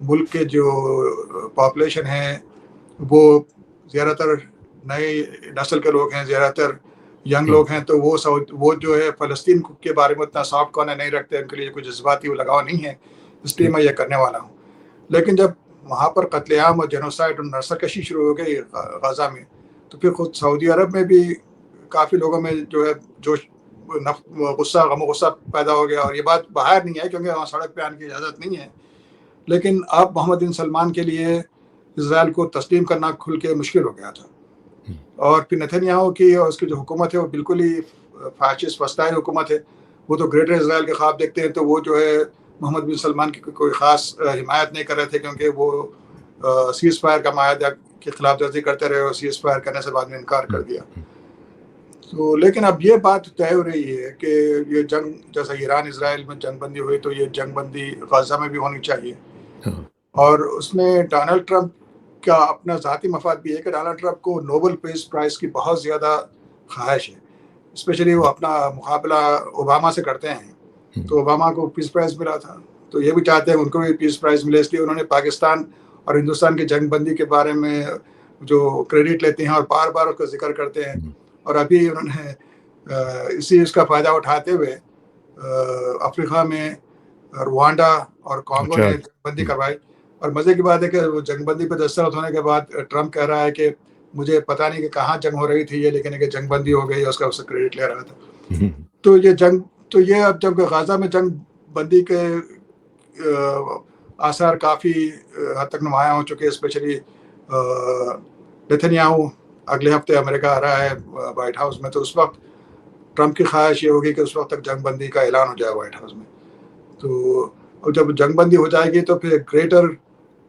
ملک کے جو پاپولیشن ہے وہ زیادہ تر نئی نسل کے لوگ ہیں، زیادہ تر ینگ لوگ ہیں، تو وہ جو ہے فلسطین کے بارے میں اتنا سافٹ کارنر نہیں رکھتے، ان کے لیے کوئی جذباتی لگاؤ نہیں ہے، اس لیے میں یہ کرنے والا ہوں. لیکن جب وہاں پر قتل عام اور جنوسائڈ اور نسل کشی شروع ہو گئی غزہ میں، تو پھر خود سعودی عرب میں بھی کافی لوگوں میں جو ہے جوش غصہ غم و غصہ پیدا ہو گیا. اور یہ بات باہر نہیں ہے کیونکہ وہاں سڑک پہ آنے کی اجازت نہیں ہے، لیکن اب محمد بن سلمان کے لیے اسرائیل کو تسلیم کرنا کھل کے مشکل ہو گیا تھا. اور پھر نتنیاہو کی اور اس کی جو حکومت ہے وہ بالکل ہی فاشسٹ وسطائی حکومت ہے. وہ تو گریٹر اسرائیل کے خواب دیکھتے ہیں، تو وہ جو ہے محمد بن سلمان کی کوئی خاص حمایت نہیں کر رہے تھے، کیونکہ وہ سیز فائر کا معاہدہ کی خلاف ورزی کرتے رہے اور سیز فائر کرنے سے بعد میں انکار کر دیا. تو لیکن اب یہ بات طے ہو رہی ہے کہ یہ جنگ جیسا ایران اسرائیل میں جنگ بندی ہوئی تو یہ جنگ بندی غزہ میں بھی ہونی چاہیے. اور اس میں ڈونلڈ ٹرمپ کا اپنا ذاتی مفاد بھی ہے کہ ڈونلڈ ٹرمپ کو نوبل پیس پرائز کی بہت زیادہ خواہش ہے، اسپیشلی وہ اپنا مقابلہ اوباما سے کرتے ہیں. تو اوباما کو پیس پرائز ملا تھا، تو یہ بھی چاہتے ہیں ان کو بھی پیس پرائز ملے، اس لیے انہوں نے پاکستان اور ہندوستان کی جنگ بندی کے بارے میں جو کریڈٹ لیتے ہیں اور بار بار اس کا ذکر کرتے ہیں. اور ابھی انہوں نے اسی اس کا فائدہ اٹھاتے ہوئے افریقہ میں روانڈا اور کانگو نے جنگ بندی کروائی. اور مزے کی بات ہے کہ وہ جنگ بندی پہ دستخط ہونے کے بعد ٹرمپ کہہ رہا ہے کہ مجھے پتہ نہیں کہ کہاں جنگ ہو رہی تھی یہ، لیکن کہ جنگ بندی ہو گئی، اس کا اس سے کریڈٹ لے رہا تھا. تو یہ اب جب غزہ میں جنگ بندی کے آثار کافی حد تک نمایاں ہو چکے، اسپیشلی نتنیاہو اگلے ہفتے امریکہ آ رہا ہے وائٹ ہاؤس میں، تو اس وقت ٹرمپ کی خواہش یہ ہوگی کہ اس وقت تک جنگ بندی کا اعلان ہو جائے وائٹ ہاؤس میں. تو جب جنگ بندی ہو جائے گی تو پھر گریٹر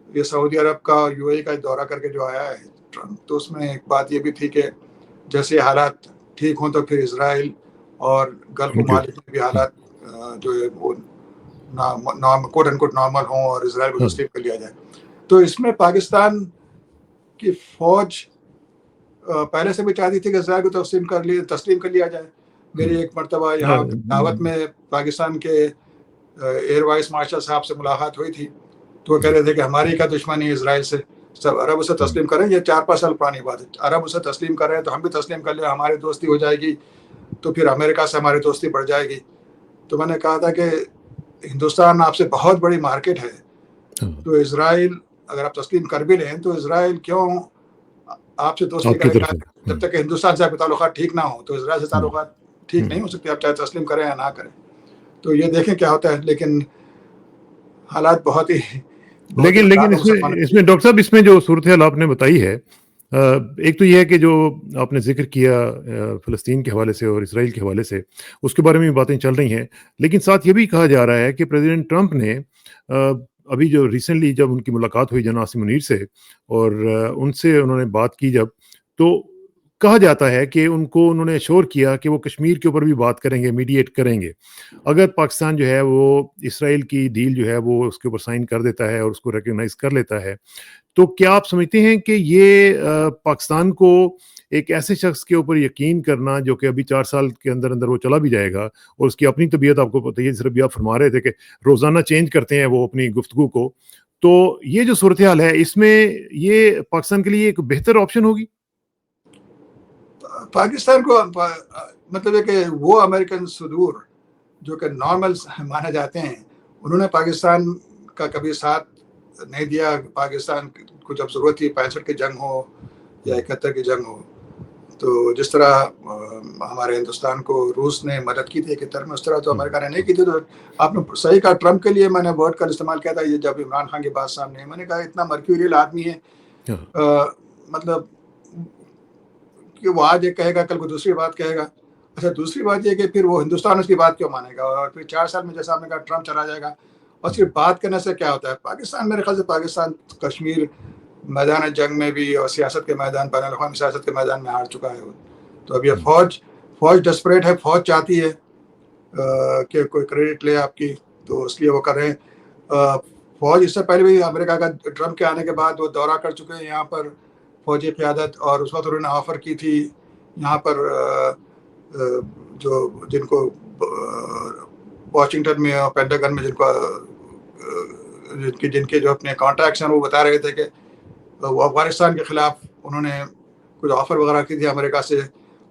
یہ سعودی عرب کا یو اے کا دورہ کر کے جو آیا ہے ٹرمپ، تو اس میں ایک بات یہ بھی تھی کہ جیسے حالات ٹھیک ہوں تو پھر اسرائیل اور گلف ممالک میں بھی حالات جو ہے وہ کوٹ اینڈ کوٹ نارمل ہوں اور اسرائیل کو تسلیم کر لیا جائے. تو اس میں پاکستان کی فوج پہلے سے بھی چاہتی تھی کہ اسرائیل کو تسلیم کر لیا جائے. میری ایک مرتبہ یہاں دعوت میں پاکستان کے ایئر وائس مارشل صاحب سے ملاقات ہوئی تھی، تو وہ کہہ رہے تھے کہ ہماری کیا دشمنی ہے اسرائیل سے، سب عرب اسے تسلیم کریں. یہ 4-5 سال پرانی بات ہے، عرب اسے تسلیم کر رہے ہیں تو ہم بھی تسلیم کر لیں، ہماری دوستی ہو جائے گی، تو پھر امریکہ سے ہماری دوستی بڑھ جائے گی. تو میں نے کہا تھا کہ ہندوستان آپ سے بہت بڑی مارکیٹ ہے، تو اسرائیل اگر آپ تسلیم کر بھی لیں تو اسرائیل کیوں آپ سے دوستی کرے گا جب تک کہ ہندوستان سے آپ کے تعلقات ٹھیک نہ ہوں. تو اسرائیل سے تعلقات ٹھیک نہیں ہو سکتے، آپ چاہے تسلیم کریں یا نہ کریں. تو یہ دیکھیں کیا ہوتا ہے، لیکن حالات بہت ہی لیکن اس میں ڈاکٹر صاحب، اس میں جو صورتحال آپ نے بتائی ہے، ایک تو یہ ہے کہ جو آپ نے ذکر کیا فلسطین کے حوالے سے اور اسرائیل کے حوالے سے، اس کے بارے میں باتیں چل رہی ہیں، لیکن ساتھ یہ بھی کہا جا رہا ہے کہ پریزیڈنٹ ٹرمپ نے ابھی جو ریسنٹلی جب ان کی ملاقات ہوئی جناب عاصم منیر سے اور ان سے انہوں نے بات کی جب، تو کہا جاتا ہے کہ انہوں نے اشور کیا کہ وہ کشمیر کے اوپر بھی بات کریں گے، میڈیٹ کریں گے اگر پاکستان جو ہے وہ اسرائیل کی ڈیل جو ہے وہ اس کے اوپر سائن کر دیتا ہے اور اس کو ریکگنائز کر لیتا ہے. تو کیا آپ سمجھتے ہیں کہ یہ پاکستان کو ایک ایسے شخص کے اوپر یقین کرنا جو کہ ابھی 4 سال کے اندر اندر وہ چلا بھی جائے گا اور اس کی اپنی طبیعت آپ کو پتہ ہے، صرف آپ فرما رہے تھے کہ روزانہ چینج کرتے ہیں وہ اپنی گفتگو کو، تو یہ جو صورتحال ہے اس میں یہ پاکستان کے لیے ایک بہتر آپشن ہوگی؟ پاکستان کو مطلب ہے کہ وہ امریکن صدور جو کہ نارمل مانے جاتے ہیں، انہوں نے پاکستان کا کبھی ساتھ نہیں دیا. پاکستان کو جب ضرورت تھی 65 کی جنگ ہو یا 71 کی جنگ ہو، تو جس طرح ہمارے ہندوستان کو روس نے مدد کی تھی 71 میں، اس طرح تو امریکہ نے نہیں کی تھی. تو آپ نے صحیح کہا، ٹرمپ کے لیے میں نے ورڈ کا استعمال کیا تھا یہ جب عمران خان کی بات سامنے، میں نے کہا اتنا مرکیوریل آدمی ہے، مطلب کہ وہ آج ایک کہے گا کل کو دوسری بات کہے گا. اچھا، دوسری بات یہ کہ پھر وہ ہندوستان اس کی بات کیوں مانے گا، اور پھر 4 سال میں جیسا آپ نے کہا ٹرمپ چلا جائے گا اور صرف بات کرنے سے کیا ہوتا ہے. پاکستان میرے خیال سے پاکستان کشمیر میدان جنگ میں بھی اور سیاست کے میدان، بین الاقوامی سیاست کے میدان میں ہار چکا ہے. تو اب یہ فوج ڈسپریٹ ہے، فوج چاہتی ہے کہ کوئی کریڈٹ لے آپ کی، تو اس لیے وہ کر رہے ہیں. فوج اس سے پہلے بھی امریکہ کا ٹرمپ کے آنے کے بعد وہ دورہ کر چکے ہیں یہاں پر فوجی قیادت، اور اس وقت انہوں نے آفر کی تھی یہاں پر جن کو واشنگٹن میں اور پینٹاگن میں جن کو جن کے جو اپنے کانٹیکٹس ہیں وہ بتا رہے تھے کہ وہ افغانستان کے خلاف انہوں نے کچھ آفر وغیرہ کی تھی امریکہ سے،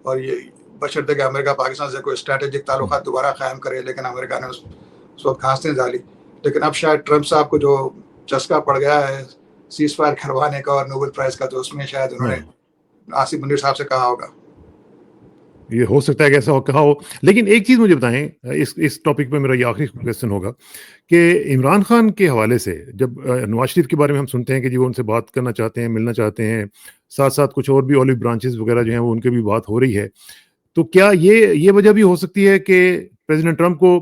اور یہ بشرطے کہ امریکہ پاکستان سے کوئی اسٹریٹجک تعلقات دوبارہ قائم کرے، لیکن امریکہ نے اس وقت گھانسیں ڈالی. لیکن اب شاید ٹرمپ صاحب کو جو چسکا پڑ گیا ہے سیز فائر کروانے کا اور نوبل پرائز کا، تو اس میں شاید انہوں نے آصف منیر صاحب سے کہا ہوگا. یہ ہو سکتا ہے کہ ایسا کہا ہو. لیکن ایک چیز مجھے بتائیں، اس ٹاپک پہ میرا یہ آخری کویشچن ہوگا کہ عمران خان کے حوالے سے جب نواز شریف کے بارے میں ہم سنتے ہیں کہ جی وہ ان سے بات کرنا چاہتے ہیں، ملنا چاہتے ہیں، ساتھ ساتھ کچھ اور بھی اولیو برانچز وغیرہ جو ہیں وہ ان کے بھی بات ہو رہی ہے، تو کیا یہ وجہ بھی ہو سکتی ہے کہ پریزیڈنٹ ٹرمپ کو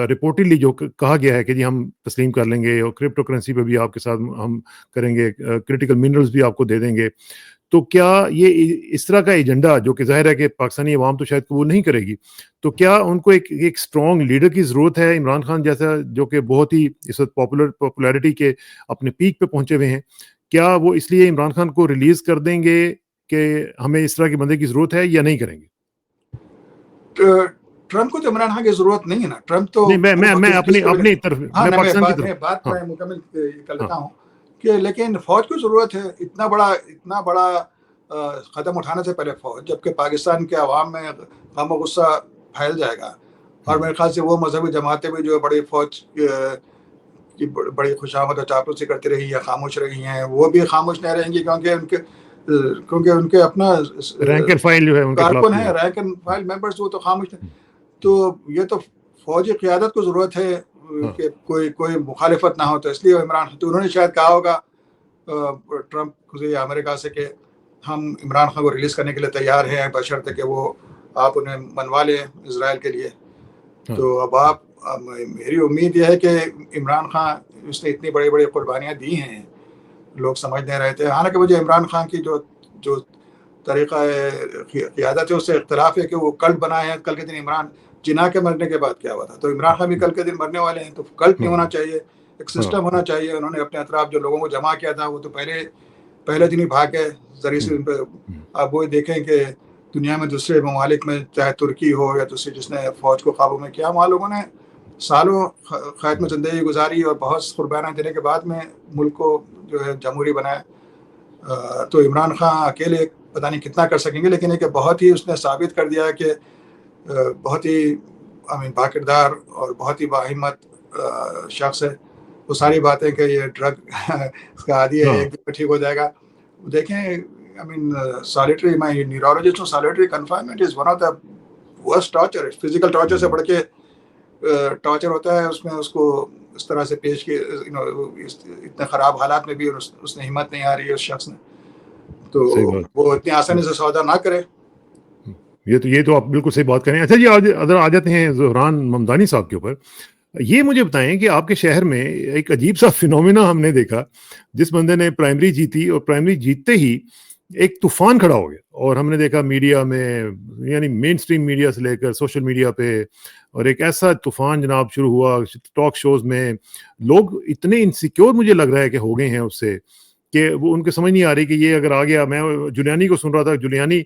رپورٹڈلی جو کہا گیا ہے کہ جی ہم تسلیم کر لیں گے اور کرپٹو کرنسی پہ بھی آپ کے ساتھ ہم کریں گے، کرٹیکل منرلز بھی آپ کو دے دیں گے، تو کیا یہ اس طرح کا ایجنڈا جو کہ ظاہر ہے کہ پاکستانی عوام تو شاید قبول نہیں کرے گی، تو کیا ان کو ایک اسٹرانگ لیڈر کی ضرورت ہے، عمران خان جیسا جو کہ بہت ہی اس وقت پاپولیرٹی کے اپنے پیک پہ پہنچے ہوئے ہیں، کیا وہ اس لیے عمران خان کو ریلیز کر دیں گے کہ ہمیں اس طرح کے بندے کی ضرورت ہے، یا نہیں کریں گے؟ ٹرمپ کو تو عمران خان کی ضرورت نہیں ہے نا. ٹرمپ تو میں اپنی طرف، میں پاکستان کی طرف بات میں مکمل کر لیتا ہوں کہ لیکن فوج کو ضرورت ہے. اتنا بڑا قدم اٹھانے سے پہلے فوج، جبکہ پاکستان کے عوام میں غم و غصہ پھیل جائے گا، اور میرے خیال سے وہ مذہبی جماعتیں بھی جو بڑی فوج کی بڑی خوشامد اور چاپلوسی کرتی رہی یا خاموش رہی ہیں، وہ بھی خاموش نہیں رہیں گی، کیونکہ ان کے اپنا رینک اینڈ فائل جو ہے ان کے خلاف کارکن ہیں، رینک اینڈ فائل ممبرز، وہ تو خاموش ہیں. تو یہ تو فوجی قیادت کو ضرورت ہے کہ کوئی مخالفت نہ ہو. تو اس لیے عمران خان، تو انہوں نے شاید کہا ہوگا ٹرمپ کو یا امریکہ سے کہ ہم عمران خان کو ریلیز کرنے کے لیے تیار ہیں، بشرطے کہ وہ آپ انہیں منوا لیں اسرائیل کے لیے. تو اب میری امید یہ ہے کہ عمران خان، اس نے اتنی بڑی قربانیاں دی ہیں، لوگ سمجھ نہیں رہے تھے. حالانکہ مجھے عمران خان کی جو طریقہ قیادت ہے اس سے اختلاف ہے کہ وہ کلٹ بنائے ہیں. کل کے دن عمران جناح کے مرنے کے بعد کیا ہوا تھا، تو عمران خان بھی کل کے دن مرنے والے ہیں. تو کلٹ نہیں ہونا چاہیے، ایک سسٹم ہونا چاہیے. انہوں نے اپنے اطراف جو لوگوں کو جمع کیا تھا وہ تو پہلے دن ہی بھاگ گئے ذریعے سے. آپ وہ دیکھیں کہ دنیا میں دوسرے ممالک میں، چاہے ترکی ہو یا دوسری جس نے فوج کو قابو میں کیا، وہاں لوگوں نے سالوں قید میں زندگی گزاری اور بہت قربانیاں دینے کے بعد میں ملک کو جو ہے جمہوری بنایا. تو عمران خان اکیلے پتہ نہیں کتنا کر سکیں گے، لیکن ایک بہت ہی اس نے ثابت کر دیا کہ بہت ہی با کردار اور بہت ہی باہمت شخص ہے. وہ ساری باتیں کہ یہ ڈرگ اس کا عادی ہے، ایک دن میں ٹھیک ہو جائے گا. دیکھیں solitary, my neurologist on solitary confinement is one of the worst torture. Physical torture سے بڑھ کے ٹارچر ہوتا ہے. اس میں اس کو اس طرح سے پیش کی، اتنے خراب حالات میں بھی اس نے ہمت نہیں آ رہی ہے اس شخص نے. تو وہ اتنی آسانی سے سودا نہ کرے. یہ تو آپ بالکل صحیح بات کریں. اچھا جی، ادھر آ جاتے ہیں زہران ممدانی صاحب کے اوپر. یہ مجھے بتائیں کہ آپ کے شہر میں ایک عجیب سا فینومینا ہم نے دیکھا، جس بندے نے پرائمری جیتی اور پرائمری جیتتے ہی ایک طوفان کھڑا ہو گیا، اور ہم نے دیکھا میڈیا میں، یعنی مین سٹریم میڈیا سے لے کر سوشل میڈیا پہ، اور ایک ایسا طوفان جناب شروع ہوا ٹاک شوز میں. لوگ اتنے انسیکیور مجھے لگ رہا ہے کہ ہو گئے ہیں اس سے، کہ وہ ان کو سمجھ نہیں آ رہی کہ یہ اگر آ گیا. میں جولیانی کو سن رہا تھا، جولیانی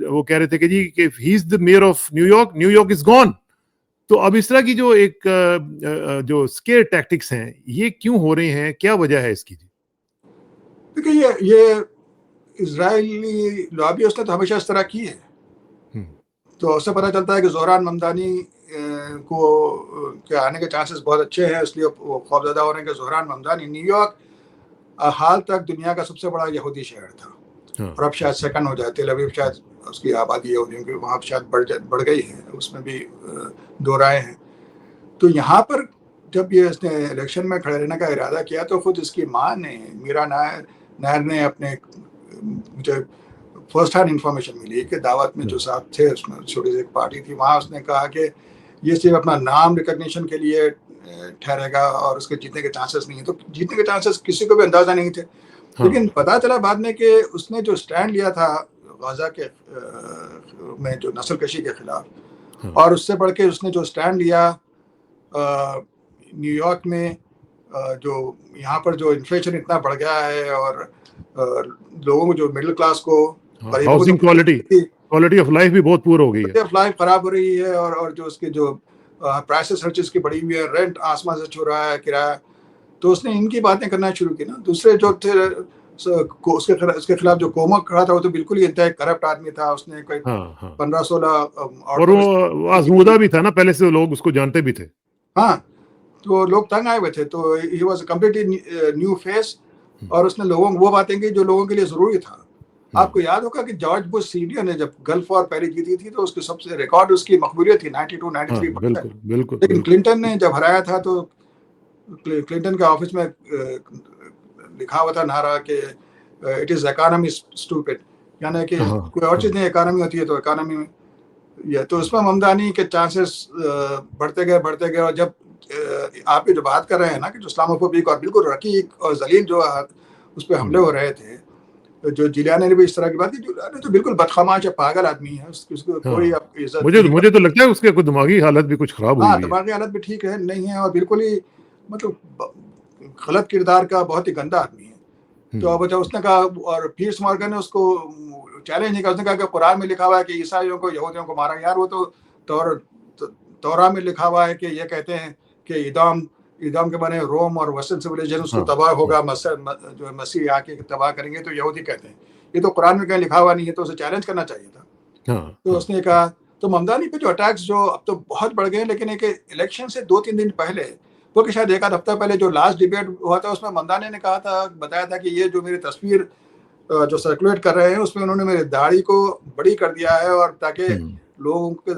وہ کہہ رہے تھے کہ جی کہ he is the mayor of New York is gone. تو اب اس طرح کی جو ایک جو اسکیئر ٹیکٹکس ہیں، یہ کیوں ہو رہے ہیں، کیا وجہ ہے اس کی؟ دیکھیے، یہ اسرائیلی لابیسٹ نے تو ہمیشہ اس طرح کی ہے. تو اس سے پتہ چلتا ہے کہ زہران ممدانی کو کے آنے کے چانسز بہت اچھے ہیں. اس لیے وہ خوفزدہ ہو رہے ہیں کہ زہران ممدانی، نیو یارک حال تک دنیا کا سب سے بڑا یہودی شہر تھا، اور اب شاید سیکنڈ ہو جائے. تیل ابیب شاید اس کی آبادی یہودیوں کی وہاں شاید بڑھ گئی ہے، اس میں بھی دو رائے ہیں. تو یہاں پر جب یہ اس نے الیکشن میں کھڑے رہنے کا ارادہ کیا، تو خود اس کی ماں نے، میرا نائر نے، اپنے مجھے فرسٹ ہینڈ انفارمیشن ملی کہ دعوت میں جو صاحب تھے، اس میں چھوٹی سی ایک پارٹی تھی، وہاں اس نے کہا کہ یہ صرف اپنا نام ریکگنیشن کے لیے ٹھہرے گا اور اس کے جیتنے کے چانسز نہیں ہیں. تو جیتنے کے چانسز کسی کو بھی اندازہ نہیں تھے. لیکن پتا چلا بعد میں کہ اس نے جو سٹینڈ لیا تھا غزہ کے میں جو نسل کشی کے خلاف، اور اس سے بڑھ کے اس نے جو سٹینڈ لیا نیو یارک میں، جو یہاں پر جو انفلیشن اتنا بڑھ گیا ہے، اور لوگوں کو جو مڈل کلاس کو، ہاؤسنگ کوالٹی آف لائف بھی بہت پور ہو گئی ہے، آف لائف خراب ہو رہی ہے، اور جو اس کی جو پرائسز ہر چیز کی بڑھی ہوئی ہے، رینٹ آسمان سے چھو رہا ہے، کرایہ. تو اس نے ان کی باتیں کرنا شروع کی نا. دوسرے جو تھے اس کے خلاف جو کوما کھڑا تھا وہ تو بالکل ہی انتہائی کرپٹ آدمی تھا. اس نے کوئی ہاں ہاں 15-16 اور وہ آزمودہ بھی تھا نا پہلے سے, لوگ اس کو جانتے بھی تھے. ہاں, تو لوگ تنگ آئے ہوئے تھے. تو he was a completely new face, اور اس نے لوگوں کو وہ باتیں کی جو لوگوں کے لیے ضروری تھا. آپ کو یاد ہوگا کہ جارج بش سینئر نے جب گلف وار پہلے جیتی تھی تو اس کے سب سے ریکارڈ اس کی مقبولیت تھی 92-93%. بالکل بالکل لیکن کلنٹن نے جب ہرایا تھا تو کلنٹن کے آفس میں لکھا ہوا تھا نعرہ کہ اٹ از اکانومی اسٹوپڈ, یعنی کہ کوئی اور چیز نہیں, اکانومی ہوتی ہے تو اکانومی میں یہ. تو اس میں ممدانی کے چانسز بڑھتے گئے. اور جب آپ یہ جو بات کر رہے ہیں نا کہ جو اسلاموفوبک اور بالکل رقیق اور ذلیل جو اس پہ حملے ہو رہے تھے, جو جیلیانی نے بھی اس طرح کی بات کی. جیلیانی تو بالکل بدخماش ہے, پاگل آدمی ہے, اس کو کوئی عزت مجھے تو لگتا ہے اس کے کوئی دماغی حالت بھی کچھ خراب ہوئی ہاں, ہے. دماغی حالت بھی ٹھیک ہے نہیں ہے, اور بالکل ہی مطلب غلط کردار کا بہت ہی گندا آدمی ہے. تو اب اس نے کہا, اور پیرس مارگن نے اس کو چیلنج نہیں کیا. اس نے کہا کہ قرآن میں لکھا ہوا ہے کہ عیسائیوں کو یہودیوں کو مارا. یار وہ تو تورا میں لکھا ہوا ہے کہ یہ کہتے ہیں کہ ادام کے بنے روم اور ویسٹرن سویلائزیشن اس کو تباہ ہوگا, جو مسیح آ کے تباہ کریں گے, تو یہودی کہتے ہیں. یہ تو قرآن میں کہیں لکھا ہوا نہیں ہے, تو اسے چیلنج کرنا چاہیے تھا. تو اس نے کہا, تو ممدانی پہ جو اٹیکس جو اب تو بہت بڑھ گئے ہیں, لیکن ایک الیکشن سے 2-3 دن پہلے, وہ کہ شاید 1 ہفتہ پہلے جو لاسٹ ڈیبیٹ ہوا تھا, اس میں ممدانی نے کہا تھا, بتایا تھا کہ یہ جو میری تصویر جو سرکولیٹ کر رہے ہیں اس میں انہوں نے میری داڑھی کو بڑی کر دیا ہے, اور تاکہ لوگوں کے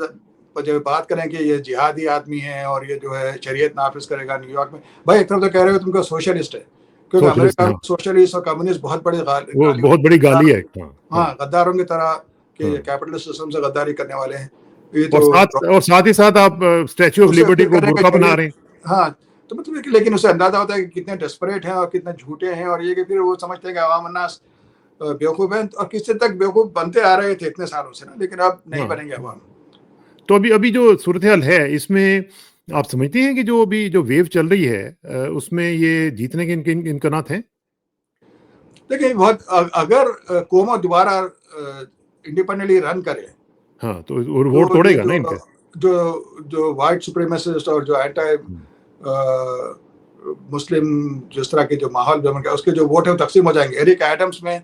جب بات کریں کہ یہ جہادی آدمی ہے اور یہ جو ہے شریعت نافذ کرے گا نیو یارک میں. بھائی ایک طرف تو کہہ رہے ہو تم کو سوشلسٹ ہے, کیونکہ امریکہ میں سوشلسٹ اور کمیونسٹ بہت بڑی بہت بڑی گالی ہے. ہاں, غداروں کی طرح کہ کیپٹلسٹ سسٹم سے غداری کرنے والے ہیں. یہ تو اور ساتھ ہی ساتھ آپ اسٹیچو آف لبرٹی کو برقع بنا رہے ہیں. ہاں, تو مطلب لیکن اسے اندازہ ہوتا ہے کہ کتنے ڈیسپریٹ ہیں اور کتنے جھوٹے ہیں, اور یہ کہ پھر وہ سمجھتے ہیں کہ عوام الناس بیوقوف ہیں, اور کس حد تک بیوقوف بنتے آ رہے تھے اتنے سالوں سے نا, لیکن اب نہیں بنیں گے عوام. تو ابھی جو صورتحال ہے اس میں آپ سمجھتے ہیں کہ جو ابھی جو ویو چل رہی ہے اس میں یہ جیتنے کے امکانات ہیں؟ دیکھیں, بہت اگر کوما دوبارہ انڈیپینڈنٹلی رن کرے, ہاں, تو ووٹ توڑے گا نا ان کا. جو وائٹ سپریمیسسٹ اور جو اینٹائی مسلم جس طرح کے جو ماحول بن گیا, اس کے جو ووٹ ہیں وہ تقسیم ہو جائیں گے ایرک ایڈمز میں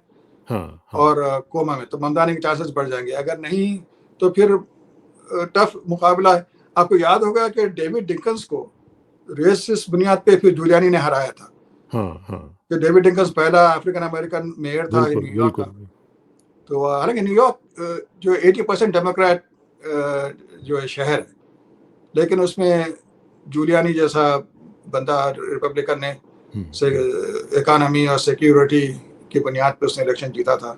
اور کوما میں. تو ممدانی کے چانسز بڑھ جائیں گے. اگر نہیں تو پھر ٹف مقابلہ ہے. آپ کو یاد ہوگا کہ ڈیوڈ ڈنکنس کو ریسس بنیاد پہ پھر جولیانی نے ہرایا تھا. کہ ڈیوڈ ڈنکنس پہلا افریقن امریکن میئر تھا نیو یارک کا. تو حالانکہ نیو یارک جو 80% ڈیموکریٹ جو ہے شہر ہے, لیکن اس میں جولیانی جیسا بندہ ریپبلکن نے اکانومی اور سیکیورٹی کی بنیاد پہ اس نے الیکشن جیتا تھا,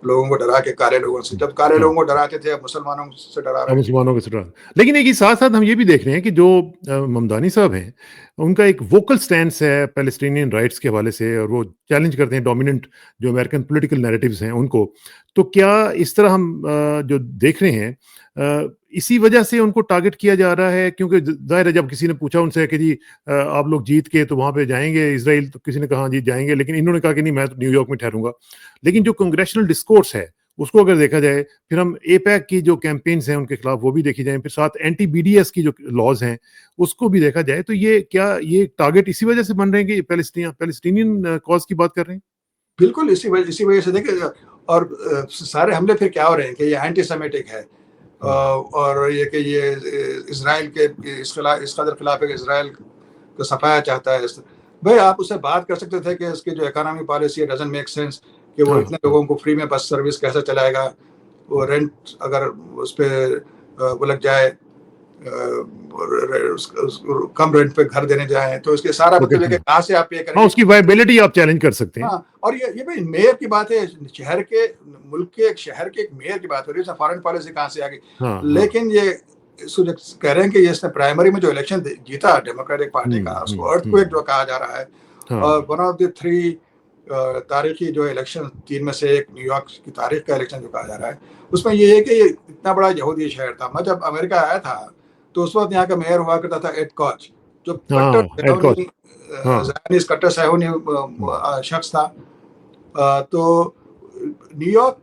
لوگوں کو ڈرا کے, کالے لوگوں سے. جب کالے لوگوں کو ڈراتے تھے, اب مسلمانوں سے ڈرا رہے ہیں. لیکن ایک ساتھ ساتھ ہم یہ بھی دیکھ رہے ہیں کہ جو ممدانی صاحب ہیں ان کا ایک ووکل سٹینس ہے پیلسٹینین رائٹس کے حوالے سے, اور وہ چیلنج کرتے ہیں ڈومیننٹ جو امریکن پولیٹیکل نیریٹیوز ہیں ان کو. تو کیا اس طرح ہم جو دیکھ رہے ہیں اسی وجہ سے ان کو ٹارگٹ کیا جا رہا ہے؟ کیونکہ ظاہر ہے جب کسی نے پوچھا ان سے کہ جی آپ لوگ جیت کے تو وہاں پہ جائیں گے اسرائیل, تو کسی نے کہا جی جائیں گے, لیکن انہوں نے کہا کہ نہیں میں تو نیو یارک میں ٹھہروں گا. لیکن جو کنگریشنل ڈسکورس ہے اس کو اگر دیکھا جائے, پھر ہم اے پیک کی جو کیمپینز ہیں ان کے خلاف وہ بھی دیکھی جائیں, پھر ساتھ اینٹی بی ڈی ایس کی جو لاز ہیں اس کو بھی دیکھا جائے, تو یہ کیا یہ ٹارگٹ اسی وجہ سے بن رہے ہیں کہ پیلسٹینین کاز کی بات کر رہے ہیں؟ بالکل اسی وجہ سے. دیکھیں, اور سارے حملے پھر کیا ہو رہے ہیں کہ یہ اینٹی سیمیٹک ہے, اور یہ کہ یہ اسرائیل کے اس قدر خلاف ہے کہ اسرائیل کو صفایا چاہتا ہے. بھائی آپ اس سے بات کر سکتے تھے کہ اس کی جو اکانومی پالیسی ہے ڈزنٹ میک سینس, کہ وہ اتنے لوگوں کو فری میں بس سروس کیسے چلائے گا, وہ رینٹ اگر اس پہ وہ لگ جائے, کم رینٹ پہ گھر دینے جائیں, تو اس کے سارا مطلب ہے کہ کہاں سے آپ پے کریں گے. اس کی وائبلٹی آپ چیلنج کر سکتے ہیں. ہاں, اور یہ بھائی میئر کی بات ہے, شہر کے ملک کے ایک شہر کے ایک میئر کی بات ہو رہی ہے, فارن پالیسی کہاں سے آ گئی. لیکن یہ کہہ رہے ہیں کہ اس نے پرائمری میں جو الیکشن جیتا ڈیموکریٹک پارٹی کا, اس کو ارتھ کویک جو کہا جا رہا ہے, اور ون آف دی 3 تاریخی جو الیکشن 3 میں سے ایک نیو یارک کی تاریخ کا الیکشن جو کہا جا رہا ہے, اس میں یہ ہے کہ یہ اتنا بڑا یہودی شہر تھا. میں جب امریکہ آیا تھا تو اس وقت یہاں کا میئر ہوا کرتا تھا ایڈ کوچ, جو کٹر صہیونی شخص تھا. تو نیو یارک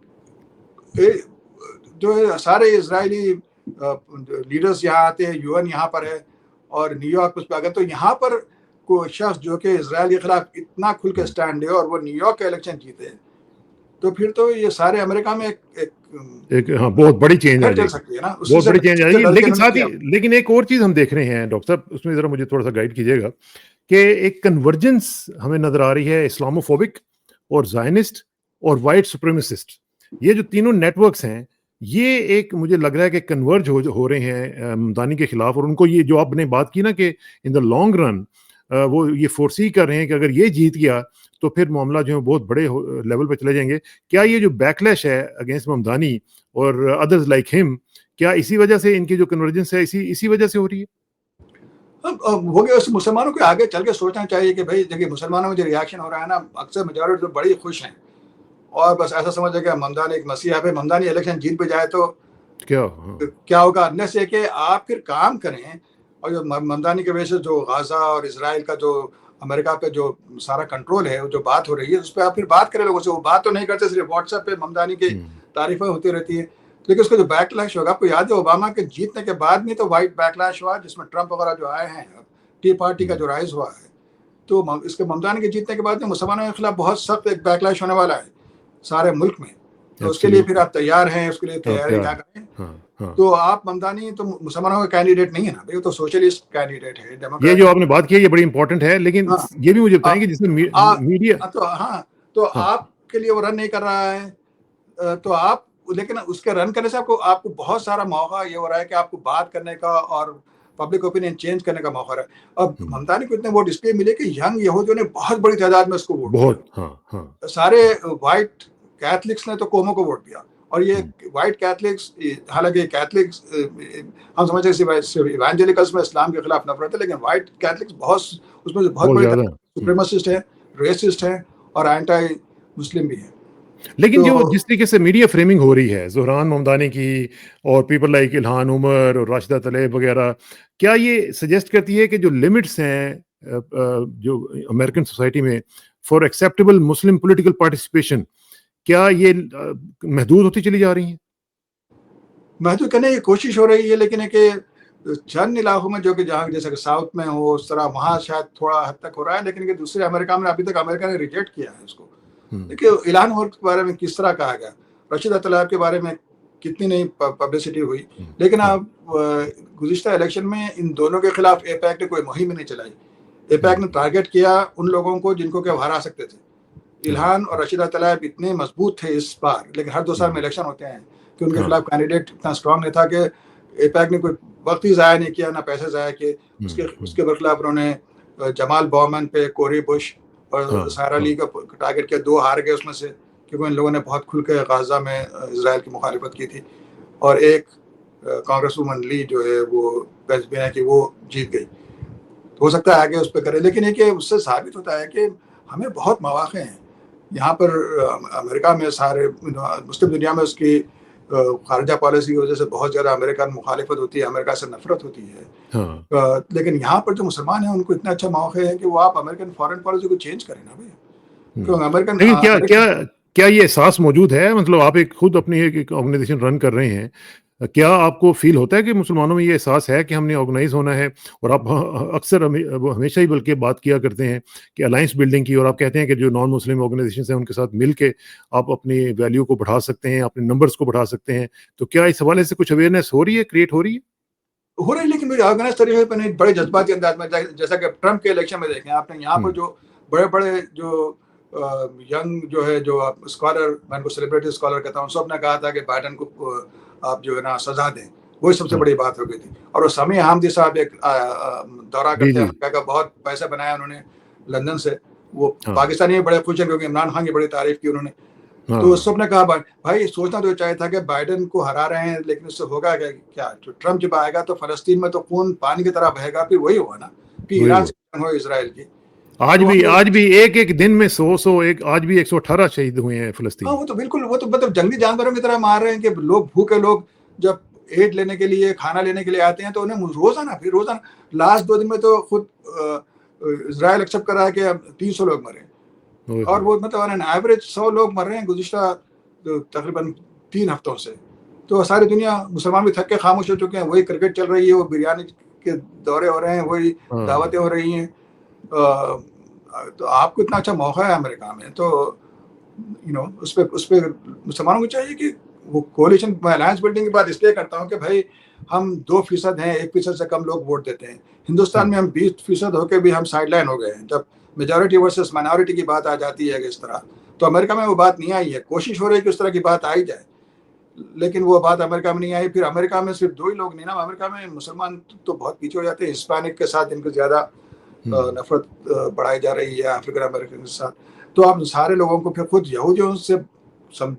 جو ہے سارے اسرائیلی لیڈرز یہاں آتے ہیں, یو این یہاں پر ہے, اور نیو یارک اس پہ اگر تو یہاں پر کوئی شخص جو کہ اسرائیل کے خلاف اتنا کھل کے سٹینڈ ہے اور وہ نیو یارک کا الیکشن جیتے تو پھر تو یہ سارے امریکہ میں ایک ہاں بہت بڑی چینج آ چل جائے گی، سکتی ہے نا. بہت بڑی چینج آ جائے گی. لیکن ساتھ ہی کیا لیکن ایک اور چیز ہم دیکھ رہے ہیں ڈاکٹر صاحب، اس میں ذرا مجھے تھوڑا سا گائیڈ کیجیے گا کہ ایک کنورجنس ہمیں نظر آ رہی ہے اسلاموفوبک اور زائنسٹ اور وائٹ سپریمسسٹ. یہ جو تینوں نیٹ ورکس ہیں یہ ایک مجھے لگ رہا ہے کہ کنورج ہو رہے ہیں ممدانی کے خلاف، اور ان کو یہ جو آپ نے بات کی نا کہ ان دا لانگ رن وہ یہ فورسی کر رہے ہیں کہ اگر یہ جیت گیا تو پھر معاملہ جو ہے بہت بڑے لیول پہ چلے جائیں گے. کیا یہ جو بیکلیش ہے اگینسٹ ممدانی اور ادرز لائک ہم، کیا اسی وجہ سے ان کی جو کنورجنس ہے اسی وجہ سے ہو رہی ہے؟ ہو گیا. اس مسلمانوں کو آگے چل کے سوچنا چاہیے کہ بھائی دیکھیے مسلمانوں میں جو ریاکشن ہو رہا ہے نا، اکثر میجورٹی تو بڑی خوش ہیں اور بس ایسا سمجھے کہ ممدانی ایک مسیح ہے. ممدانی الیکشن جیت پہ جائے تو کیا ہوگا؟ نے سے کہ آپ پھر کام کریں اور جو ممدانی کی وجہ سے جو غازہ اور اسرائیل کا جو امریکہ پہ جو سارا کنٹرول ہے، جو بات ہو رہی ہے اس پہ آپ پھر بات کریں لوگوں سے. وہ بات تو نہیں کرتے، صرف واٹس ایپ پہ ممدانی کی تعریفیں ہوتی رہتی ہیں. لیکن اس کا جو بیک لیش ہوگا، آپ کو یاد ہے اوباما کے جیتنے کے بعد میں تو وائٹ بیک لیش ہوا جس میں ٹرمپ وغیرہ جو آئے ہیں، ٹی پارٹی کا جو رائز ہوا ہے. تو اس کے ممدانی کے جیتنے کے بعد میں مسلمانوں کے خلاف بہت سخت ایک بیک لیش ہونے والا ہے سارے ملک میں. تو اس کے لیے پھر آپ تیار ہیں، اس کے لیے تیاری کیا کریں. تو آپ ممدانی تو مسلمانوں کا کینڈیڈیٹ نہیں ہے نا بھائی، تو سوشلسٹ کینڈیڈیٹ ہے. یہ جو آپ نے بات کی یہ بڑی امپورٹنٹ ہے، لیکن یہ بھی مجھے بتائیں کہ جس میں میڈیا تو آپ کے لیے وہ رن نہیں کر رہا ہے تو آپ، لیکن اس کے رن کرنے سے آپ کو بہت سارا موقع یہ ہو رہا ہے کہ آپ کو بات کرنے کا اور پبلک اوپینین چینج کرنے کا موقع ہے. اب ممدانی کو اتنے ووٹ اس لیے ملے کہ ینگ یہودیوں نے بہت بڑی تعداد میں اس کو ووٹ دیا. سارے وائٹ کیتھلکس نے تو قوموں کو ووٹ دیا. اور یہ وائٹ کیتھلکس، حالانکہ کیتھلکس ہم سمجھتے ہیں ایوانجیلیکلس میں اسلام کے خلاف نفرت ہے، لیکن وائٹ کیتھلکس بہت اس میں بہت بڑے سپریمسسٹ ہیں، ریسسٹ ہیں اور اینٹائی مسلم بھی ہیں. لیکن جو جس طریقے سے میڈیا فریمنگ ہو رہی ہے زہران ممدانی کی اور پیپل لائک الہان عمر اور راشدہ طلیب وغیرہ، کیا یہ سجیسٹ کرتی ہے کہ جو لمٹس ہیں جو امریکن سوسائٹی میں for acceptable Muslim political participation, کیا یہ محدود ہوتی چلی جا رہی ہیں؟ محدود کرنے کی کوشش ہو رہی ہے، لیکن ہے کہ چند علاقوں میں جو کہ جہاں جیسے کہ ساؤتھ میں ہو اس طرح وہاں شاید تھوڑا حد تک ہو رہا ہے، لیکن کہ دوسرے امریکہ میں ابھی تک امریکہ نے ریجیکٹ کیا ہے اس کو. دیکھیے الہان عمر کے بارے میں کس طرح کہا گیا، راشدہ طلیب کے بارے میں کتنی نہیں پبلسٹی ہوئی، لیکن اب گزشتہ الیکشن میں ان دونوں کے خلاف اے پیک نے کوئی مہم نہیں چلائی. اے پیک نے ٹارگٹ کیا ان لوگوں کو جن کو کہ وہ ہرا سکتے تھے. الہان اور راشدہ طلیب اتنے مضبوط تھے اس بار، لیکن ہر 2 سال میں الیکشن ہوتے ہیں، کہ ان کے خلاف کینڈیڈیٹ اتنا اسٹرانگ نہیں تھا کہ اے پیک نے کوئی وقت ہی ضائع نہیں کیا، نہ پیسے ضائع کیے. اس کے برخلاف انہوں نے جمال بومن پہ، کوری بش اور سارا علی کا ٹارگٹ کیا. 2 ہار گئے اس میں سے، کیونکہ ان لوگوں نے بہت کھل کے غازہ میں اسرائیل کی مخالفت کی تھی. اور ایک کانگریس وومن لی جو ہے وہ پینسلوینیا کی، وہ جیت گئی. ہو سکتا ہے آگے اس پہ کرے، لیکن یہ کہ اس سے ثابت ہوتا ہے کہ ہمیں بہت مواقع ہیں یہاں پر امریکہ میں. سارے مسلم دنیا میں اس کی خارجہ پالیسی کی وجہ سے بہت زیادہ امریکن مخالفت ہوتی ہے، امریکہ سے نفرت ہوتی ہے. لیکن یہاں پر جو مسلمان ہیں ان کو اتنا اچھا موقع ہے کہ وہ آپ امریکن فارن پالیسی کو چینج کریں نا بھائی. لیکن کیا یہ احساس موجود ہے، مطلب آپ ایک خود اپنی ایک آرگنائزیشن رن کر رہے ہیں، کیا آپ کو فیل ہوتا ہے کہ مسلمانوں میں یہ احساس ہے کہ ہم نے آرگنائز ہونا ہے؟ اور آپ اکثر ہمیشہ ہی بلکہ بات کیا کرتے ہیں کہ الائنس بلڈنگ کی، اور آپ کہتے ہیں کہ جو نان مسلم آرگنائزیشنز ہیں ان کے ساتھ مل کے آپ اپنی ویلیو کو بڑھا سکتے ہیں، اپنے نمبرز کو بڑھا سکتے ہیں. تو کیا اس حوالے سے کچھ اویئرنیس ہو رہی ہے، کریٹ ہو رہی ہے؟ لیکن میری آرگنائز طریقے پر نہیں، بڑے جذباتی انداز میں. جیسا کہ ٹرمپ کے الیکشن میں دیکھیں آپ نے، یہاں پر جو بڑے بڑے جو ینگ جو ہے جو اسکالر، میں ان کو سیلیبریٹی اسکالر کہتا ہوں، سب نے کہا تھا کہ بائیڈن کو آپ جو ہے نا سزا دیں. وہی سب سے بڑی بات ہو گئی تھی. اور وہ سمیع حامدی صاحب ایک دورہ کرتے ہیں امریکہ کا، بہت پیسہ بنایا انہوں نے لندن سے. وہ پاکستانی بڑے خوش ہیں کیونکہ عمران خان کی بڑی تعریف کی انہوں نے. تو سب نے کہا بھائی سوچنا تو چاہیے تھا کہ بائیڈن کو ہرا رہے ہیں، لیکن اس سے ہوگا کیا؟ ٹرمپ جب آئے گا تو فلسطین میں تو خون پانی کی طرح بہے گا. پھر وہی ہوا نا کہ ایران سے جنگ ہو اسرائیل کی. آج بھی ایک دن میں 100 آج بھی 118 شہید ہوئے ہیں فلسطین. وہ تو بالکل، وہ تو مطلب جنگلی جانوروں کی طرح مار رہے ہیں کہ لوگ بھوکے لوگ جب ایڈ لینے کے لیے، کھانا لینے کے لیے آتے ہیں تو انہیں روزانہ لاسٹ 2 دن میں تو خود اسرائیل ایکسپٹ کر رہا ہے کہ 300 لوگ مرے. اور وہ مطلب ایوریج 100 لوگ مر رہے ہیں گزشتہ تقریباً 3 ہفتوں سے. تو ساری دنیا، مسلمان بھی تھک کے خاموش ہو چکے ہیں. وہی کرکٹ چل رہی ہے، وہ بریانی کے دورے ہو رہے ہیں، وہی دعوتیں ہو رہی ہیں. تو آپ کو اتنا اچھا موقع ہے امریکہ میں، تو اس پہ مسلمانوں کو چاہیے کہ وہ کولیشن، میں الائنس بلڈنگ کی بات اس لیے کرتا ہوں کہ بھائی ہم 2% ہیں، 1% سے کم لوگ ووٹ دیتے ہیں. ہندوستان میں ہم 20% ہو کے بھی ہم سائڈ لائن ہو گئے ہیں. جب میجورٹی ورسز مائنورٹی کی بات آ جاتی ہے کہ اس طرح، تو امریکہ میں وہ بات نہیں آئی ہے. کوشش ہو رہی ہے کہ اس طرح کی بات آئی جائے، لیکن وہ بات امریکہ میں نہیں آئی. پھر امریکہ میں صرف 2 ہی لوگ نہیں نا، امریکہ میں مسلمان تو بہت پیچھے ہو جاتے ہیں. ہسپینک کے ساتھ ان کو زیادہ نفرت بڑھائی جا رہی ہے، افریقن امریکن کے ساتھ. تو آپ سارے لوگوں کو پھر خود یہودیوں سے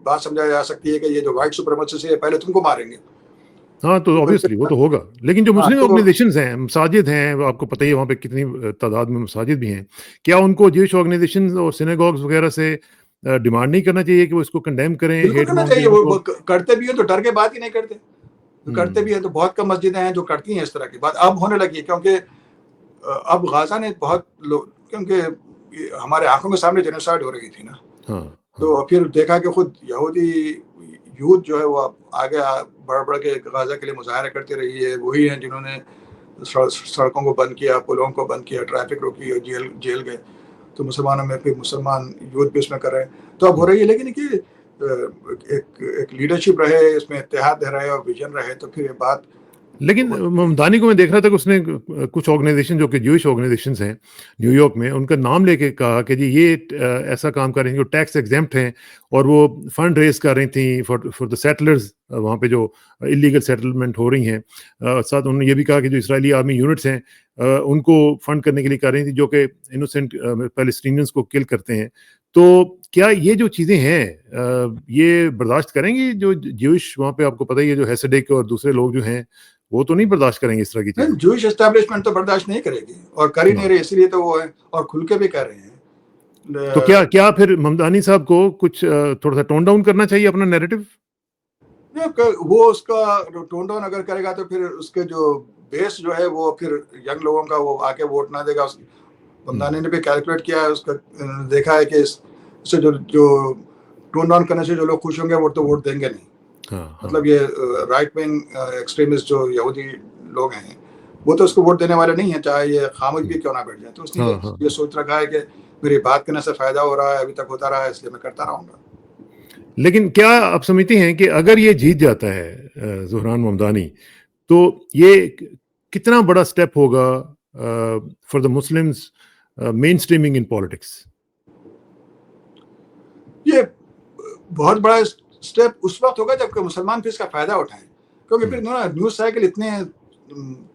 بات سمجھائی جا سکتی ہے کہ یہ جو وائٹ سپریمیسسٹ ہے پہلے تم کو ماریں گے. ہاں تو آبویسلی وہ تو ہوگا، لیکن جو مسلم تو آرگنائزیشنز ہیں، مساجد ہیں، آپ کو پتہ ہی ہے وہاں پہ کتنی تعداد میں مساجد بھی ہیں، کیا ان کو جیوش آرگنائزیشنز اور سینیگوگز وغیرہ سے ڈیمانڈ نہیں کرنا چاہیے کہ وہ اس کو کنڈیم کریں، بالکل ہیٹ کرنا چاہیے. مانگرنگ وہ کو؟ کرتے بھی ہیں تو ڈر کے بات ہی نہیں کرتے. کرتے بھی ہیں تو بہت کم مسجدیں ہیں جو کرتی ہیں اس طرح کی بات. اب ہونے لگی ہے کیونکہ اب غازہ نے بہت لوگ، کیونکہ ہمارے آنکھوں کے سامنے جینوسائیڈ ہو رہی تھی نا، تو پھر دیکھا کہ خود یہودی یوتھ جو ہے وہ آگے بڑھ کے غازہ کے لیے مظاہرے کرتی رہی ہے. وہی ہیں جنہوں نے سڑکوں کو بند کیا، پلوں کو بند کیا، ٹریفک روکی اور جیل گئے. تو مسلمانوں میں پھر مسلمان یوتھ بھی اس میں کر رہے ہیں. تو اب ہو رہی ہے، لیکن کہ ایک لیڈرشپ رہے، اس میں اتحاد رہے اور ویژن رہے تو پھر یہ بات. لیکن ممدانی کو میں دیکھ رہا تھا کہ اس نے کچھ آرگنائزیشن جو کہ جوئش آرگنائزیشنز ہیں نیو یارک میں، ان کا نام لے کے کہا کہ جی یہ ایسا کام کر رہی ہیں جو ٹیکس ایگزیمپٹ ہیں، اور وہ فنڈ ریز کر رہی تھیں فار دا سیٹلرز، وہاں پہ جو اللیگل سیٹلمنٹ ہو رہی ہیں. ساتھ انہوں نے یہ بھی کہا کہ جو اسرائیلی آرمی یونٹس ہیں ان کو فنڈ کرنے کے لیے کر رہی تھیں جو کہ انوسینٹ پیلسٹینینز کو کل کرتے ہیں. تو کیا یہ جو چیزیں ہیں یہ برداشت کریں گی جو جوش وہاں پہ؟ آپ کو پتہ ہی ہے جو ہیسڈیک اور دوسرے لوگ جو ہیں وہ تو نہیں برداشت کریں گے اس طرح کی چیزیں. جوئش اسٹیبلشمنٹ تو برداشت نہیں کرے گی اور کر ہی نہیں رہی، اسی لیے تو وہ ہے اور کھل کے بھی کر رہے ہیں. تو کیا پھر ممدانی صاحب کو کچھ تھوڑا سا ٹون ڈاؤن کرنا چاہیے اپنا نیریٹو؟ وہ اس کا ٹون ڈاؤن اگر کرے گا تو پھر اس کے جو بیس جو ہے وہ پھر ینگ لوگوں کا وہ آ کے ووٹ نہ دے گا. ممدانی نے بھی کیلکولیٹ کیا ہے، اس کا دیکھا ہے کہ اس سے جو ٹون ڈاؤن کرنے سے جو لوگ خوش ہوں گے وہ تو ووٹ دیں گے نہیں. مطلب یہ رائٹ ونگ ایکسٹریمسٹ جو یہودی لوگ ہیں وہ تو اس کو ووٹ دینے والے نہیں ہیں، چاہے یہ خاموش بھی کیوں نہ بیٹھ جائے. تو اس نے یہ سوچ رکھا ہے کہ میری بات کرنے سے فائدہ ہو رہا ہے، ابھی تک ہوتا رہا ہے، اس لیے میں کرتا رہوں گا. لیکن کیا آپ سمجھتے ہیں کہ اگر یہ جیت جاتا ہے زہران ممدانی تو یہ کتنا بڑا سٹیپ ہوگا for the Muslims mainstreaming in politics? یہ بہت بڑا اسٹیپ اس وقت ہوگا جب کہ مسلمان پھر اس کا فائدہ اٹھائیں، کیونکہ پھر نیوز سائیکل اتنے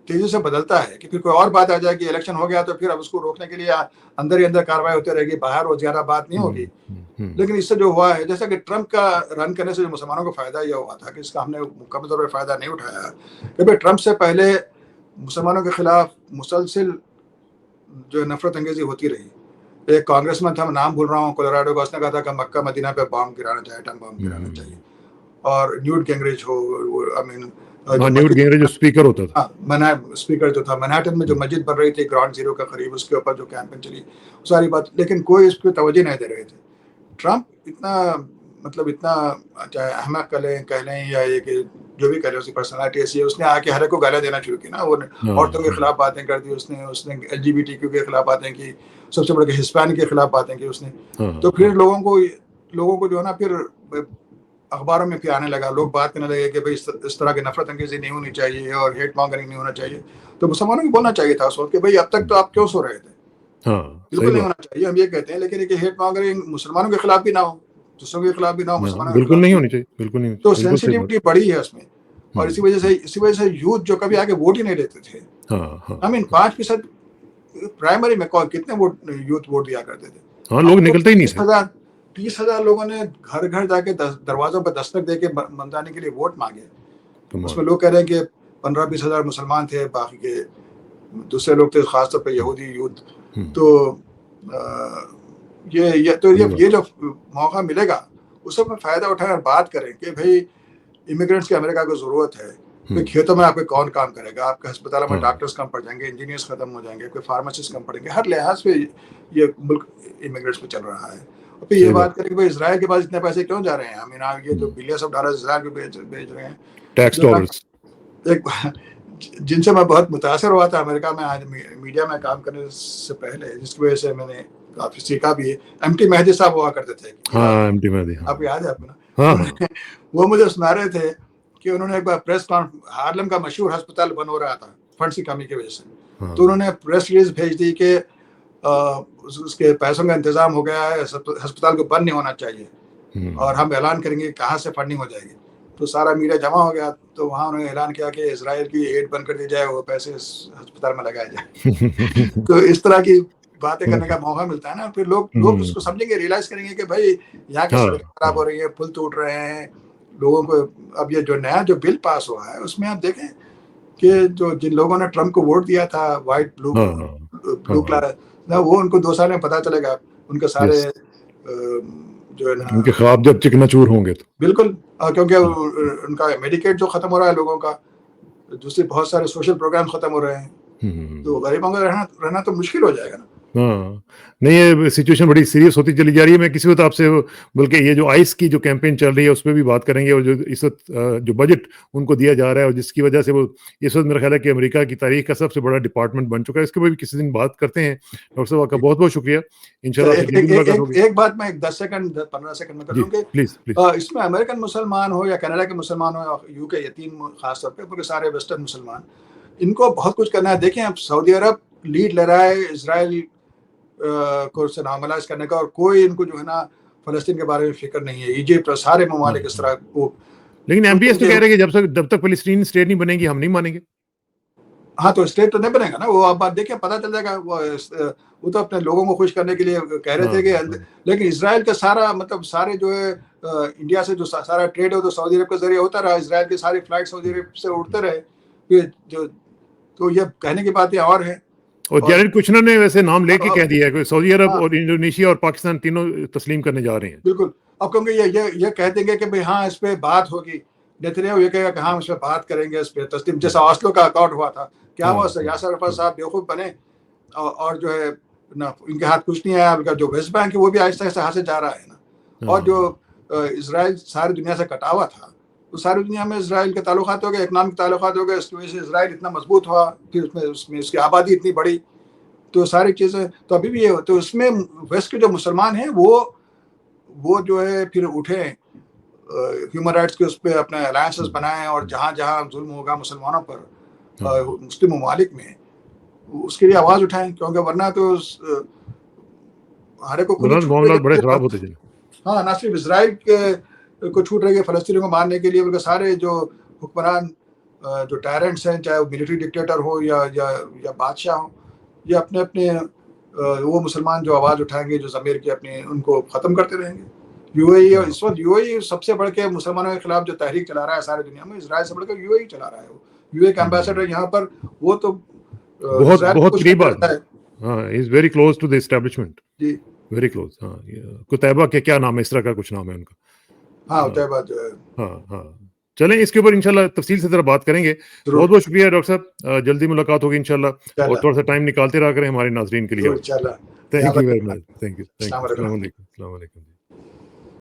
تیزی سے بدلتا ہے کہ پھر کوئی اور بات آ جائے کہ الیکشن ہو گیا تو پھر اب اس کو روکنے کے لیے اندر ہی اندر کاروائی ہوتی رہے گی، باہر وہ زیادہ بات نہیں ہوگی. لیکن اس سے جو ہوا ہے، جیسا کہ ٹرمپ کا رن کرنے سے جو مسلمانوں کو فائدہ یہ ہوا تھا کہ اس کا ہم نے مکمل طور پر فائدہ نہیں اٹھایا، کیونکہ ٹرمپ سے پہلے مسلمانوں کے خلاف مسلسل جو نفرت انگیزی ہوتی رہی. ایک کانگریس مین تھا، میں نام بھول رہا ہوں، کولوراڈو کا، اس نے کہا تھا کہ مکہ مدینہ پہ بام گرانا چاہیے، ایٹم بام گرانا چاہیے. اور نیوٹ گنگریچ ہو، نیوٹ گنگریچ جو اسپیکر ہوتا تھا، اسپیکر جو تھا منہٹن میں جو مسجد بن رہی تھی گراؤنڈ زیرو کے قریب، اس کے اوپر جو کیمپین چلی ساری بات، لیکن کوئی اس پہ توجہ نہیں دے رہے تھے. ٹرمپ اتنا چاہے احمق کہہ لیں یا یہ کہ جو بھی کہہ لیں، اس کی پرسنالٹی ایسی ہے، اس نے آ کے ہر ایک کو گالیاں دینا شروع کی نا. وہ عورتوں کے خلاف باتیں کر دی، اس نے LGBT کے خلاف باتیں کی، سب سے بڑھ کے ہسپینک کے خلاف باتیں کی اس نے. تو پھر لوگوں کو جو ہے نا پھر اخباروں میں پھر آنے لگا، لوگ بات کرنے لگے کہ بھائی اس طرح کی نفرت انگیزی نہیں ہونی چاہیے اور ہیٹ مانگرنگ نہیں ہونا چاہیے. تو مسلمانوں کو بولنا چاہیے تھا اس وقت کہ بھائی اب تک تو آپ کیوں سو رہے تھے، بالکل نہیں ہونا چاہیے. ہم یہ کہتے ہیں لیکن کہ ہیٹ مانگرنگ مسلمانوں کے خلاف بھی نہ ہو، دوسروں کے خلاف بھی نہ ہو، مسلمانوں کے بالکل خلاف نہیں ہونی چاہیے، بالکل نہیں. تو سینسٹیوٹی بڑی ہے اس میں. اور اسی وجہ سے یوتھ جو کبھی آگے ووٹ ہی نہیں دیتے تھے، 5% پرائمری میں کتنے یوتھ ووٹ دیا کرتے تھے. ہاں، لوگ نکلتے ہی نہیں تھے. 30,000 لوگوں نے گھر گھر جا کے دروازوں پہ دستک دے کے ممدانی کے لیے ووٹ مانگے. اس میں لوگ کہہ رہے ہیں کہ 15-20 ہزار مسلمان تھے، باقی کے دوسرے لوگ تھے، خاص طور پہ یہودی یوتھ. تو یہ جو موقع ملے گا اس میں فائدہ اٹھائیں اور بات کریں کہ بھائی امیگرینٹس کی امریکہ کو ضرورت ہے. کھیتوں میں آپ کو کون کام کرے گا؟ آپ کے ہسپتالوں میں ڈاکٹرز کم پڑ جائیں گے، انجینئرز ختم ہو جائیں گے، کوئی فارماسسٹ کم پڑیں گے. ہر لحاظ پہ یہ ملک امیگرینٹس پہ چل رہا ہے. اور پھر یہ بات کریں کہ بھائی اسرائیل کے پاس اتنے پیسے کیوں جا رہے ہیں؟ یہ جو بلینس آف ڈالر اسرائیل کو بھیج رہے ہیں، ٹیکس ڈالرز. جن سے میں بہت متاثر ہوا تھا امریکہ میں آج میڈیا میں کام کرنے سے پہلے، جس کی وجہ سے میں نے کافی سیکھا بھی ہے، ایم ٹی مہدی صاحب ہوا کرتے تھے، ہاں ایم ٹی مہدی، آپ کو یاد ہے اپنا؟ ہاں وہ مجھے سنا رہے تھے کہ انہوں نے ایک بار پریس ہارلم کا مشہور ہسپتال بن ہو رہا تھا فنڈس کی کمی کی وجہ سے، تو انہوں نے پریس ریلیز بھیج دی کہ اس کے پیسوں کا انتظام ہو گیا ہے، ہسپتال کو بند نہیں ہونا چاہیے اور ہم اعلان کریں گے کہاں سے فنڈنگ ہو جائے گی. تو سارا میڈیا جمع ہو گیا، تو وہاں انہوں نے اعلان کیا کہ اسرائیل کی ایڈ بند کر دی جائے، وہ پیسے اس ہسپتال میں لگائے جائے. تو اس طرح کی باتیں کرنے کا موقع ملتا ہے نا، پھر لوگ اس کو سمجھیں گے، ریئلائز کریں گے کہ بھائی یہاں کی سڑکیں خراب ہو رہی ہیں، پل ٹوٹ رہے ہیں لوگوں کو. اب یہ جو نیا جو بل پاس ہوا ہے اس میں آپ دیکھیں کہ جن لوگوں نے ٹرمپ کو ووٹ دیا تھا وائٹ بلو کلر، وہ ان کو 2 سال میں پتہ چلے گا ان کے سارے جو ہے نا ان کے خواب جب چکنا چور ہوں گے تو بالکل، کیونکہ ان کا میڈیکیٹ جو ختم ہو رہا ہے لوگوں کا، دوسرے بہت سارے سوشل پروگرام ختم ہو رہے ہیں، تو غریبوں کا رہنا تو مشکل ہو جائے گا نا. ہاں نہیں، یہ سچویشن بڑی سیریس ہوتی چلی جا رہی ہے. میں کسی وقت آپ سے بلکہ یہ جو آئس کی جو کیمپین چل رہی ہے اس پہ بھی بات کریں گے، اور جو اس وقت جو بجٹ ان کو دیا جا رہا ہے اور جس کی وجہ سے وہ اس وقت میرا خیال ہے کہ امریکہ کی تاریخ کا سب سے بڑا ڈپارٹمنٹ بن چکا ہے. اس کے اوپر بھی کسی دن بات کرتے ہیں. ڈاکٹر صاحب آپ کا بہت بہت شکریہ. انشاءاللہ ایک بات میں 10 سیکنڈ 15 سیکنڈ میں کر لوں کہ پلیز اس میں امریکن مسلمان ہو یا کینیڈا کے مسلمان ہو یا یو کے، یہ 3 خاص طور پہ پورے سارے ویسٹرن مسلمان، ان کو بہت کچھ کرنا ہے. دیکھیں اب سعودی عرب لیڈ لے رہا ہے اسرائیل کو سے نارملائز کرنے کا، اور کوئی ان کو جو ہے نا فلسطین کے بارے میں فکر نہیں ہے. ایجپٹ اور سارے ممالک اس طرح کو، لیکن ایم پی ایس تو کہہ رہے ہیں کہ جب تک فلسطین اسٹیٹ نہیں بنے گی ہم نہیں مانیں گے. ہاں تو اسٹیٹ تو نہیں بنے گا نا، وہ آپ بات دیکھیں پتہ چل جائے گا. وہ تو اپنے لوگوں کو خوش کرنے کے لیے کہہ رہے تھے کہ، لیکن اسرائیل کا سارا مطلب سارے جو ہے انڈیا سے جو سارا ٹریڈ ہے تو سعودی عرب کے ذریعے ہوتا رہا. اسرائیل کی ساری فلائٹ سعودی عرب سے اڑتے رہے. تو یہ کہنے کی باتیں اور ہیں. اور جیریڈ کچنر نے ویسے نام لے کے کہہ دیا ہے کہ سعودی عرب اور انڈونیشیا اور پاکستان تینوں تسلیم کرنے جا رہے ہیں. بالکل. اب کیونکہ یہ کہہ دیں گے کہ بھئی ہاں اس پہ بات ہوگی، نیتنیاہو یہ کہے گا کہ ہاں اس پہ بات کریں گے، اس پہ تسلیم، جیسا آسلو کا اکارڈ ہوا تھا. کیا ہوا، یاسر عرفات صاحب بیوقوف بنے اور جو ہے نا ان کے ہاتھ کچھ نہیں آیا. جو ویسٹ بینک ہے وہ بھی آہستہ آہستہ ہاتھ سے جا رہا ہے نا. اور جو اسرائیل ساری دنیا سے کٹا ہوا تھا، تو ساری دنیا میں اسرائیل کے تعلقات ہو گئے، اکنامک تعلقات ہو گئے. اس کی وجہ سے اسرائیل اتنا مضبوط ہوا، پھر اس میں اس کی آبادی اتنی بڑی، تو ساری چیزیں تو ابھی بھی یہ. تو اس میں ویسٹ کے جو مسلمان ہیں وہ جو ہے پھر اٹھے ہیومن رائٹس کے اس پہ اپنے الائنسز بنائیں، اور جہاں جہاں ظلم ہوگا مسلمانوں پر مسلم ممالک میں اس کے لیے آواز اٹھائیں. کیونکہ ورنہ تو ہر ایک کو معاملات بڑے خراب ہوتے چلے. ہاں، نہ صرف اسرائیل کو چھوٹ رہی ہے فلسطینیوں کو مارنے کے لیے، بلکہ سارے جو حکمران جو ٹائرنٹس ہیں، چاہے وہ ملٹری ڈکٹیٹر ہو یا بادشاہ ہوں، یہ اپنے وہ مسلمان جو آواز اٹھائیں گے، جو ضمیر کی اپنی، ان کو ختم کرتے رہیں گے. یو اے ای اس وقت سب سے بڑھ کے مسلمانوں کے خلاف جو تحریک چلا رہا ہے ساری دنیا میں، اسرائیل سے بڑھ کر یو اے ای چلا رہا ہے. یو اے کا امبیسڈر یہاں پر، وہ تو بہت قریب ہے. ہاں، he is very close to the establishment. جی ویری کلوز. ہاں، قتیبہ کے کیا نام ہے، اس طرح کا کچھ نام ہے ان کا. ہاں قتیبہ جو ہے. ہاں چلیں اس کے اوپر انشاءاللہ تفصیل سے ذرا بات کریں گے. بہت بہت شکریہ ڈاکٹر صاحب. جلدی ملاقات ہوگی انشاءاللہ، اور تھوڑا سا ٹائم نکالتے رہا کریں ہمارے ناظرین کے لیے. Thank you very much. Thank you. السلام علیکم.